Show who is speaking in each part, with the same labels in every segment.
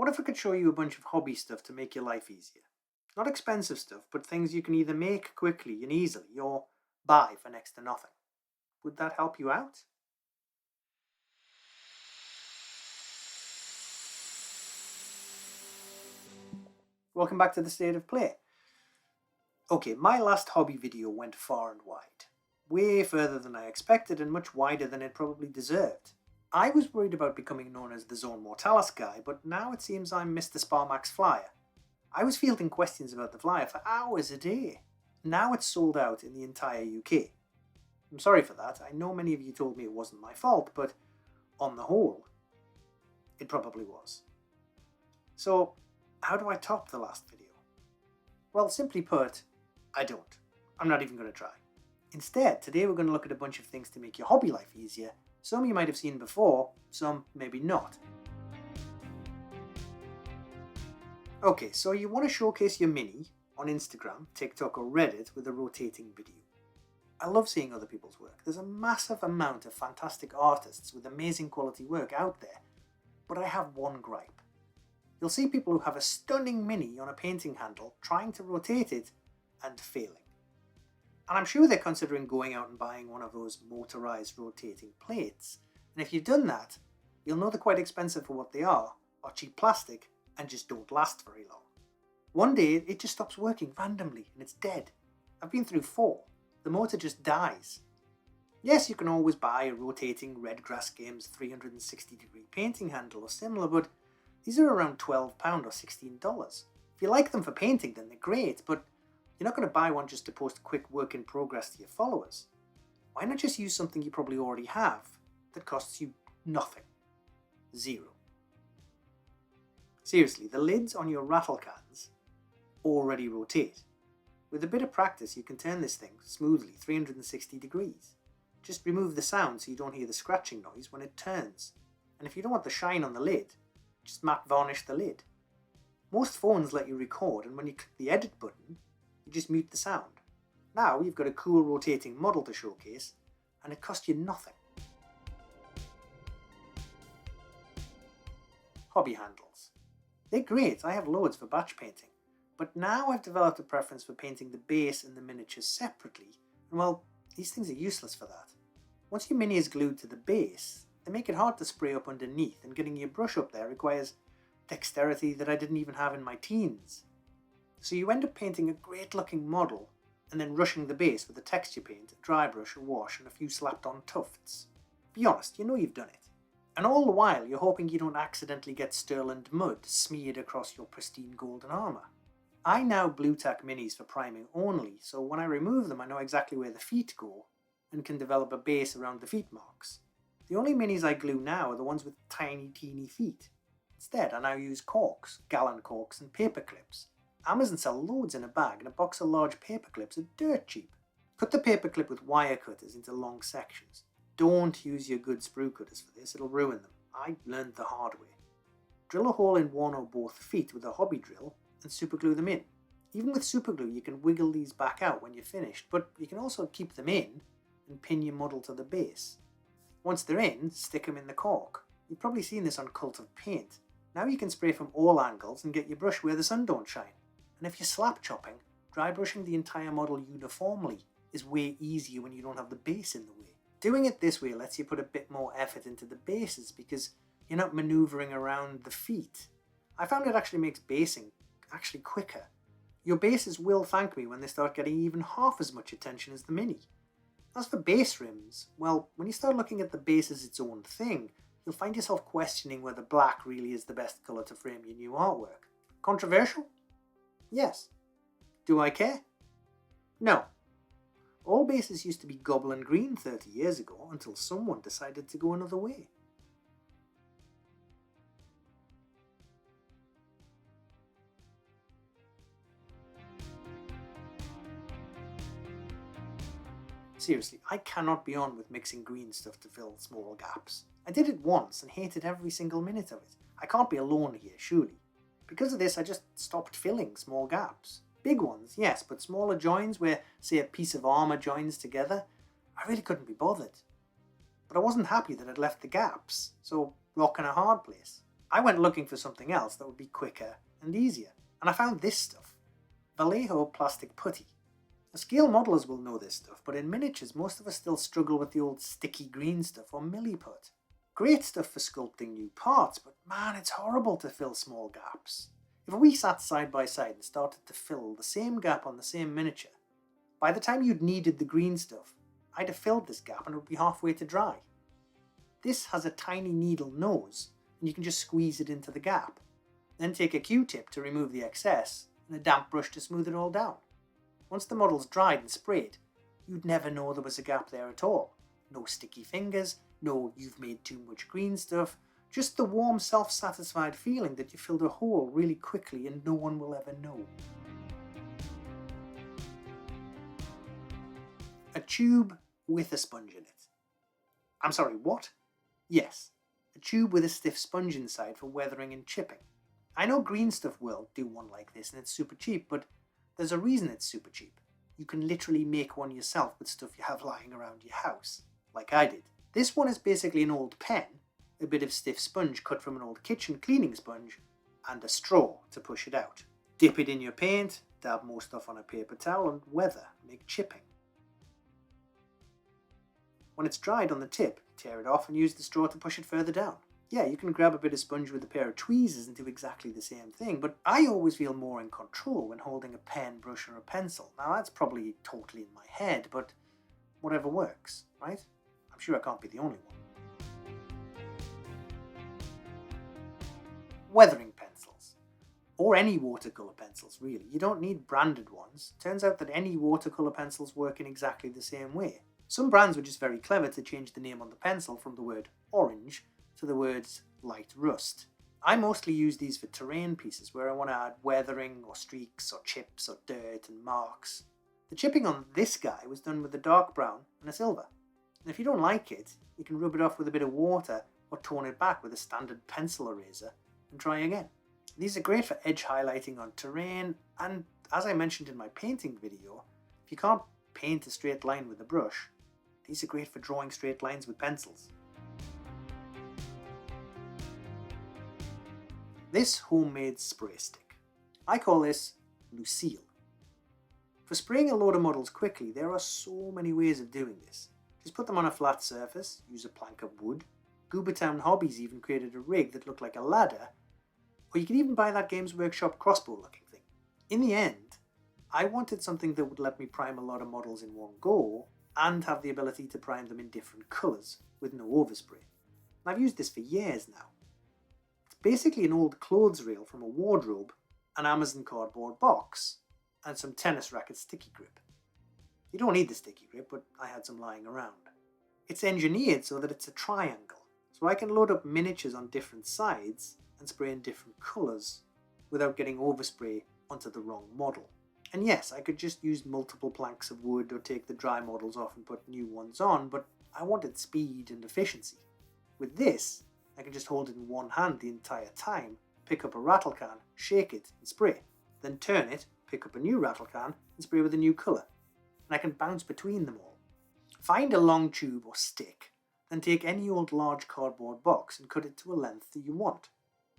Speaker 1: What if I could show you a bunch of hobby stuff to make your life easier? Not expensive stuff, but things you can either make quickly and easily or buy for next to nothing. Would that help you out? Welcome back to the State of Play. Okay, my last hobby video went far and wide. Way further than I expected and much wider than it probably deserved. I was worried about becoming known as the Zone Mortalis guy, but now it seems I'm Mr. Sparmax Flyer. I was fielding questions about the flyer for hours a day. Now it's sold out in the entire UK. I'm sorry for that. I know many of you told me it wasn't my fault, but on the whole, it probably was. So, how do I top the last video? Well, simply put, I don't. I'm not even going to try. Instead, today we're going to look at a bunch of things to make your hobby life easier. Some you might have seen before, some maybe not. Okay, so you want to showcase your mini on Instagram, TikTok or Reddit with a rotating video. I love seeing other people's work. There's a massive amount of fantastic artists with amazing quality work out there. But I have one gripe. You'll see people who have a stunning mini on a painting handle trying to rotate it and failing. And I'm sure they're considering going out and buying one of those motorized rotating plates. And if you've done that, you'll know they're quite expensive for what they are cheap plastic, and just don't last very long. One day it just stops working randomly and it's dead. I've been through 4. The motor just dies. Yes, you can always buy a rotating Redgrass Games 360-degree painting handle or similar, but these are around £12 or $16. If you like them for painting, then they're great, but you're not going to buy one just to post a quick work in progress to your followers. Why not just use something you probably already have that costs you nothing? Zero. Seriously, the lids on your rattle cans already rotate. With a bit of practice, you can turn this thing smoothly 360 degrees. Just remove the sound so you don't hear the scratching noise when it turns. And if you don't want the shine on the lid, just matte varnish the lid. Most phones let you record, and when you click the edit button, you just mute the sound. Now you've got a cool rotating model to showcase, and it cost you nothing. Hobby handles. They're great, I have loads for batch painting. But now I've developed a preference for painting the base and the miniatures separately, and well, these things are useless for that. Once your mini is glued to the base, they make it hard to spray up underneath, and getting your brush up there requires dexterity that I didn't even have in my teens. So you end up painting a great looking model, and then rushing the base with a texture paint, a dry brush, a wash, and a few slapped on tufts. Be honest, you know you've done it. And all the while you're hoping you don't accidentally get Stirland mud smeared across your pristine golden armour. I now blue tack minis for priming only, so when I remove them I know exactly where the feet go and can develop a base around the feet marks. The only minis I glue now are the ones with tiny teeny feet. Instead I now use corks, gallon corks and paper clips. Amazon sell loads in a bag, and a box of large paper clips are dirt cheap. Cut the paper clip with wire cutters into long sections. Don't use your good sprue cutters for this, it'll ruin them. I learned the hard way. Drill a hole in one or both feet with a hobby drill and superglue them in. Even with superglue you can wiggle these back out when you're finished, but you can also keep them in and pin your model to the base. Once they're in, stick them in the cork. You've probably seen this on Cult of Paint. Now you can spray from all angles and get your brush where the sun don't shine. And if you're slap chopping, dry brushing the entire model uniformly is way easier when you don't have the base in the way. Doing it this way lets you put a bit more effort into the bases because you're not manoeuvring around the feet. I found it actually makes basing actually quicker. Your bases will thank me when they start getting even half as much attention as the mini. As for base rims, well, when you start looking at the base as its own thing, you'll find yourself questioning whether black really is the best colour to frame your new artwork. Controversial? Yes. Do I care? No. All bases used to be goblin green 30 years ago until someone decided to go another way. Seriously, I cannot be on with mixing green stuff to fill small gaps. I did it once and hated every single minute of it. I can't be alone here, surely. Because of this, I just stopped filling small gaps. Big ones, yes, but smaller joins where, say, a piece of armour joins together, I really couldn't be bothered. But I wasn't happy that I'd left the gaps, so rock in a hard place. I went looking for something else that would be quicker and easier, and I found this stuff. Vallejo plastic putty. The scale modelers will know this stuff, but in miniatures most of us still struggle with the old sticky green stuff or milliput. Great stuff for sculpting new parts, but man, it's horrible to fill small gaps. If we sat side by side and started to fill the same gap on the same miniature, by the time you'd needed the green stuff, I'd have filled this gap and it would be halfway to dry. This has a tiny needle nose, and you can just squeeze it into the gap. Then take a Q-tip to remove the excess, and a damp brush to smooth it all down. Once the model's dried and sprayed, you'd never know there was a gap there at all. No sticky fingers, no you've made too much green stuff, just the warm self-satisfied feeling that you filled a hole really quickly and no one will ever know. A tube with a sponge in it. I'm sorry, what? Yes, a tube with a stiff sponge inside for weathering and chipping. I know Green Stuff will do one like this and it's super cheap, but there's a reason it's super cheap. You can literally make one yourself with stuff you have lying around your house, like I did. This one is basically an old pen, a bit of stiff sponge cut from an old kitchen cleaning sponge, and a straw to push it out. Dip it in your paint, dab more stuff on a paper towel and weather, make chipping. When it's dried on the tip, tear it off and use the straw to push it further down. Yeah, you can grab a bit of sponge with a pair of tweezers and do exactly the same thing, but I always feel more in control when holding a pen, brush or a pencil. Now that's probably totally in my head, but whatever works, right? I'm sure I can't be the only one. Weathering pencils. Or any watercolour pencils, really. You don't need branded ones. Turns out that any watercolour pencils work in exactly the same way. Some brands were just very clever to change the name on the pencil from the word orange to the words light rust. I mostly use these for terrain pieces where I want to add weathering or streaks or chips or dirt and marks. The chipping on this guy was done with a dark brown and a silver. And if you don't like it, you can rub it off with a bit of water or tone it back with a standard pencil eraser and try again. These are great for edge highlighting on terrain, and as I mentioned in my painting video, if you can't paint a straight line with a brush, these are great for drawing straight lines with pencils. This homemade spray stick. I call this Lucille. For spraying a load of models quickly, there are so many ways of doing this. Just put them on a flat surface, use a plank of wood. Goobertown Hobbies even created a rig that looked like a ladder, or you could even buy that Games Workshop crossbow looking thing. In the end, I wanted something that would let me prime a lot of models in one go, and have the ability to prime them in different colours with no overspray. And I've used this for years now. It's basically an old clothes reel from a wardrobe, an Amazon cardboard box, and some tennis racket sticky grip. You don't need the sticky grip, but I had some lying around. It's engineered so that it's a triangle, so I can load up miniatures on different sides and spray in different colours without getting overspray onto the wrong model. And yes, I could just use multiple planks of wood or take the dry models off and put new ones on, but I wanted speed and efficiency. With this, I can just hold it in one hand the entire time, pick up a rattle can, shake it and spray, then turn it, pick up a new rattle can and spray with a new colour. And I can bounce between them all. Find a long tube or stick, then take any old large cardboard box and cut it to a length that you want.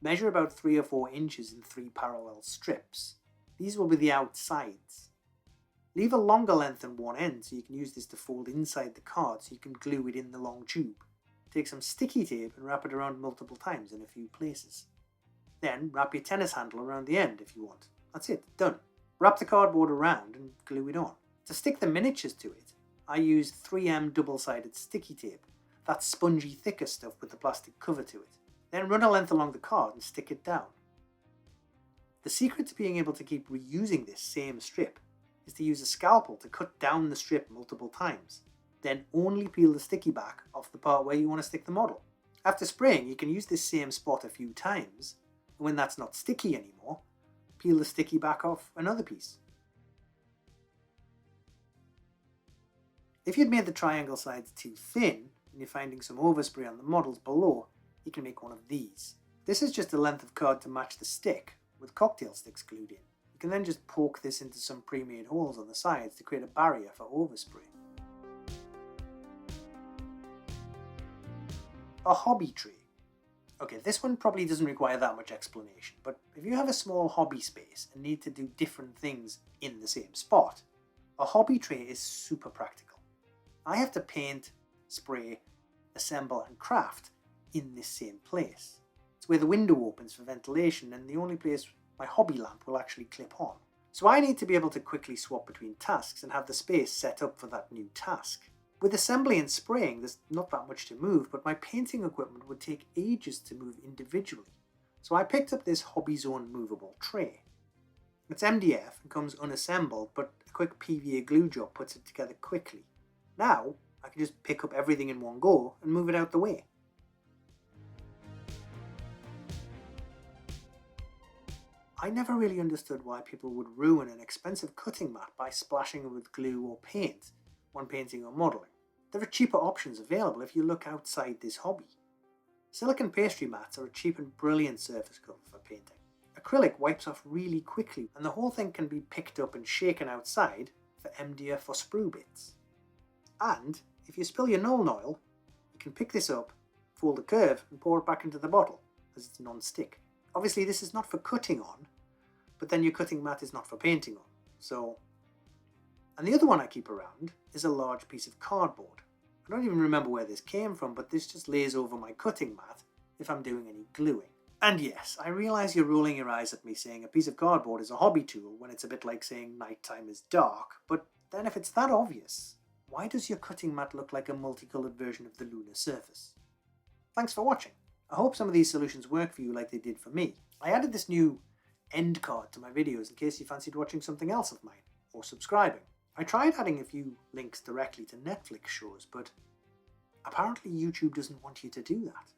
Speaker 1: Measure about 3 or 4 inches in 3 parallel strips. These will be the outsides. Leave a longer length on one end so you can use this to fold inside the card so you can glue it in the long tube. Take some sticky tape and wrap it around multiple times in a few places. Then wrap your tennis handle around the end if you want. That's it, done. Wrap the cardboard around and glue it on. To stick the miniatures to it, I use 3M double-sided sticky tape, that spongy thicker stuff with the plastic cover to it. Then run a length along the card and stick it down. The secret to being able to keep reusing this same strip is to use a scalpel to cut down the strip multiple times, then only peel the sticky back off the part where you want to stick the model. After spraying, you can use this same spot a few times, and when that's not sticky anymore, peel the sticky back off another piece. If you'd made the triangle sides too thin, and you're finding some overspray on the models below, you can make one of these. This is just a length of card to match the stick, with cocktail sticks glued in. You can then just poke this into some pre-made holes on the sides to create a barrier for overspray. A hobby tray. Okay, this one probably doesn't require that much explanation, but if you have a small hobby space and need to do different things in the same spot, a hobby tray is super practical. I have to paint, spray, assemble and craft in this same place. It's where the window opens for ventilation and the only place my hobby lamp will actually clip on. So I need to be able to quickly swap between tasks and have the space set up for that new task. With assembly and spraying, there's not that much to move, but my painting equipment would take ages to move individually. So I picked up this hobbyzone movable tray. It's MDF and comes unassembled, but a quick PVA glue job puts it together quickly. Now, I can just pick up everything in one go and move it out the way. I never really understood why people would ruin an expensive cutting mat by splashing it with glue or paint when painting or modelling. There are cheaper options available if you look outside this hobby. Silicone pastry mats are a cheap and brilliant surface cover for painting. Acrylic wipes off really quickly and the whole thing can be picked up and shaken outside for MDF or sprue bits. And if you spill your Nuln oil, you can pick this up, fold the curve and pour it back into the bottle as it's non-stick. Obviously this is not for cutting on, but then your cutting mat is not for painting on, so... And the other one I keep around is a large piece of cardboard. I don't even remember where this came from, but this just lays over my cutting mat if I'm doing any gluing. And yes, I realise you're rolling your eyes at me saying a piece of cardboard is a hobby tool when it's a bit like saying nighttime is dark, but then if it's that obvious, why does your cutting mat look like a multicoloured version of the lunar surface? Thanks for watching. I hope some of these solutions work for you like they did for me. I added this new end card to my videos in case you fancied watching something else of mine, or subscribing. I tried adding a few links directly to Netflix shows, but apparently YouTube doesn't want you to do that.